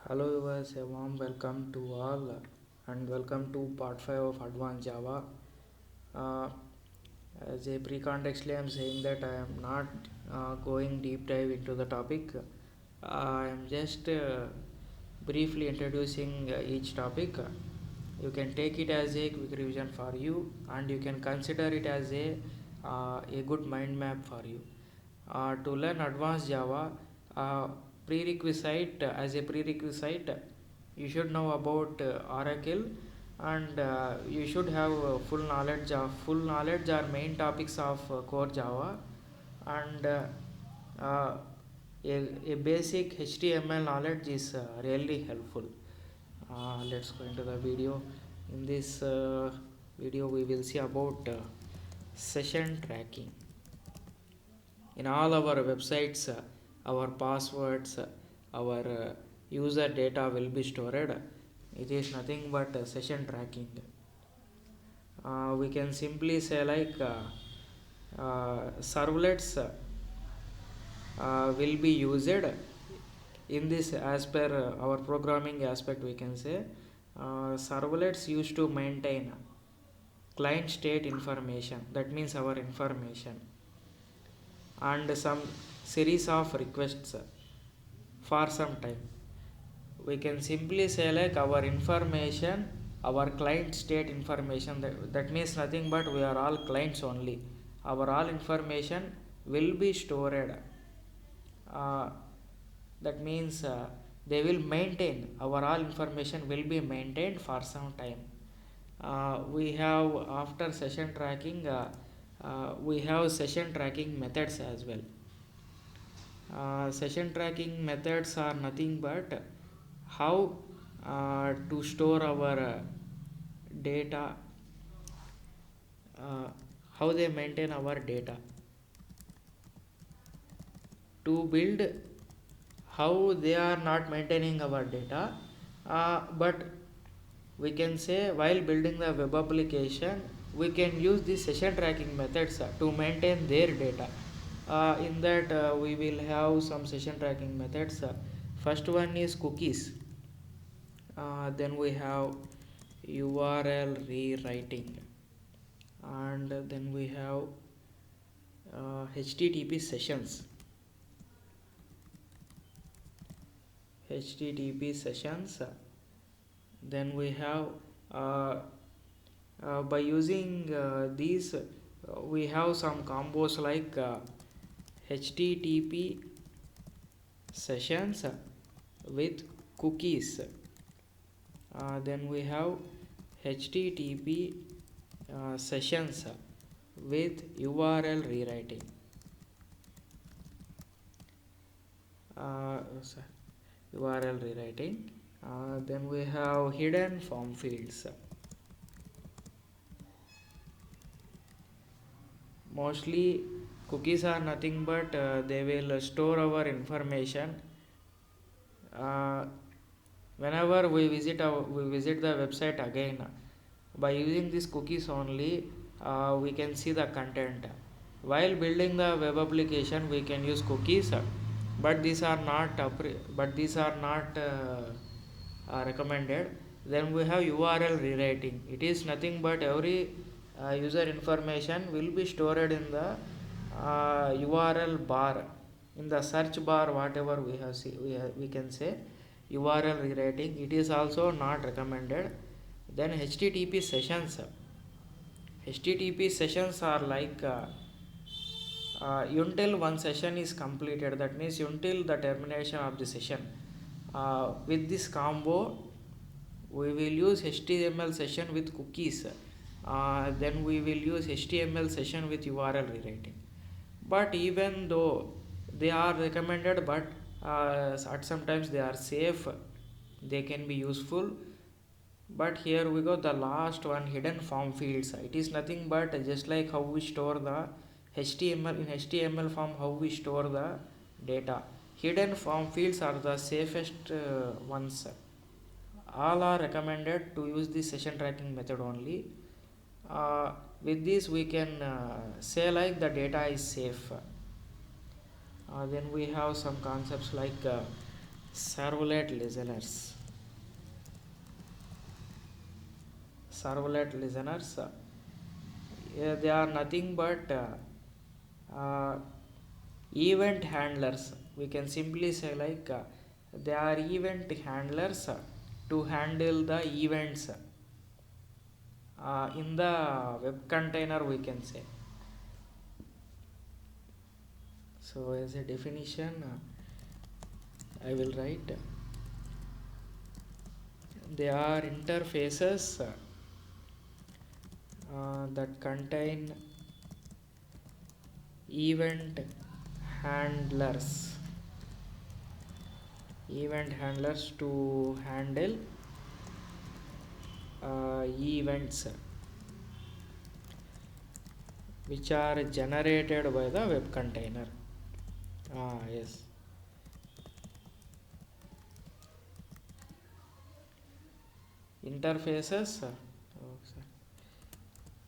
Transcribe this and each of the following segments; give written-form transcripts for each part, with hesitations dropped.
Hello viewers, a warm welcome to all and welcome to part 5 of Advanced Java. Uh, as a pre-contextually, I am saying that I am not going deep dive into the topic. I am just briefly introducing each topic. You can take it as a quick revision for you, and you can consider it as a good mind map for you. To learn Advanced Java, uh, prerequisite as a prerequisite, you should know about Oracle, and you should have full knowledge or main topics of core Java, and uh, a basic HTML knowledge is really helpful. Let's go into the video. In this video we will see about session tracking. In all our websites, our passwords, our user data will be stored. It is nothing but session tracking. We can simply say like servlets will be used in this. As per our programming aspect, we can say servlets used to maintain client state information, that means our information, and some series of requests for some time. We can simply say like our information, our client state information, that means nothing but we are all clients only. Our all information will be stored. uh, that means they will maintain, our all information will be maintained for some time. We have, after session tracking, we have session tracking methods as well. Session tracking methods are nothing but how to store our data, how they maintain our data, to build how they are not maintaining our data. But we can say while building the web application, we can use the session tracking methods to maintain their data. In that, we will have some session tracking methods. First one is cookies. Then we have URL rewriting, and then we have HTTP sessions. HTTP sessions. Then we have by using these, we have some combos like HTTP sessions with cookies. Then we have HTTP sessions with URL rewriting. URL rewriting. Then we have hidden form fields. Mostly cookies are nothing but they will store our information. uh, Whenever we visit the website again, by using these cookies only, we can see the content. While building the web application, we can use cookies, but these are not recommended. Then we have URL rewriting. It is nothing but every user information will be stored in the URL bar, in the search bar, whatever we can say. URL rewriting, it is also not recommended. Then HTTP sessions are like until one session is completed, that means until the termination of the session. With this combo, we will use HTML session with cookies. Then we will use HTML session with URL rewriting. But even though they are recommended, but at sometimes they are safe, they can be useful. But here we go, the last one, hidden form fields. It is nothing but just like how we store the HTML, in HTML form, how we store the data. Hidden form fields are the safest ones. All are recommended to use the session tracking method only. With this we can say like the data is safe. Then we have some concepts like Servlet listeners. Servlet listeners, yeah, they are nothing but uh, event handlers. We can simply say like they are event handlers to handle the events in the web container, we can say. So as a definition, I will write they are interfaces that contain event handlers to handle events which are generated by the web container. Yes. Interfaces oh,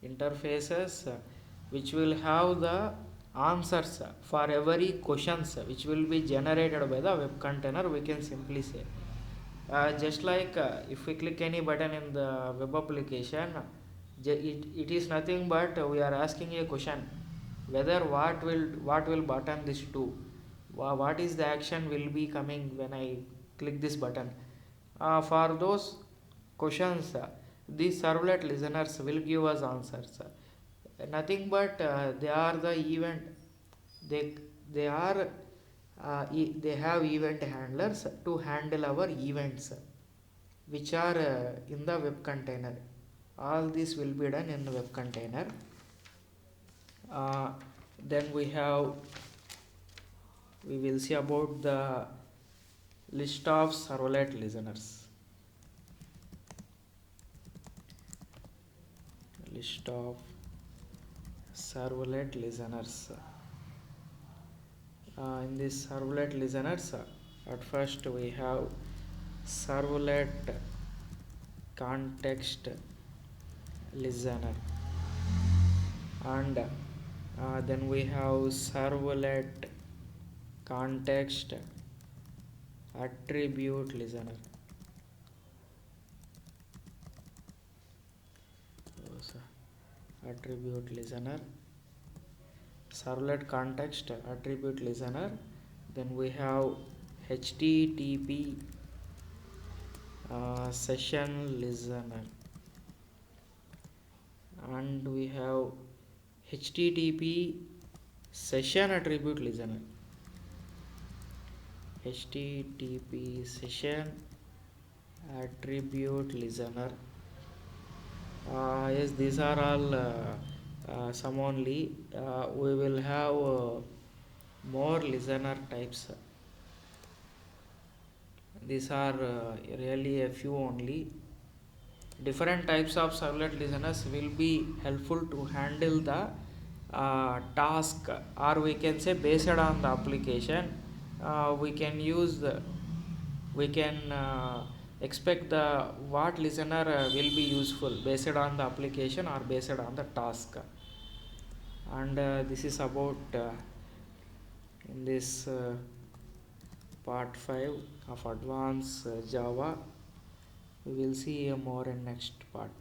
interfaces which will have the answers for every questions which will be generated by the web container, we can simply say. Just like if we click any button in the web application, it is nothing but we are asking a question whether what will button this do, what is the action will be coming when I click this button. For those questions, these servlet listeners will give us answers. Nothing but they are the event. They they are they have event handlers to handle our events which are in the web container. All this will be done in the web container. uh, then we will see about the list of servlet listeners. List of servlet listeners. In this servlet listeners, at first we have servlet context listener, and then we have servlet context attribute listener. Attribute listener, servlet context attribute listener. Then we have http session listener, and we have http session attribute listener. http session attribute listener. Yes, these are all some only. We will have more listener types. These are really a few only. Different types of servlet listeners will be helpful to handle the task, or we can say based on the application. We can use we can expect the what listener will be useful based on the application or based on the task. And this is about in this part 5 of advanced Java. We will see more in next part.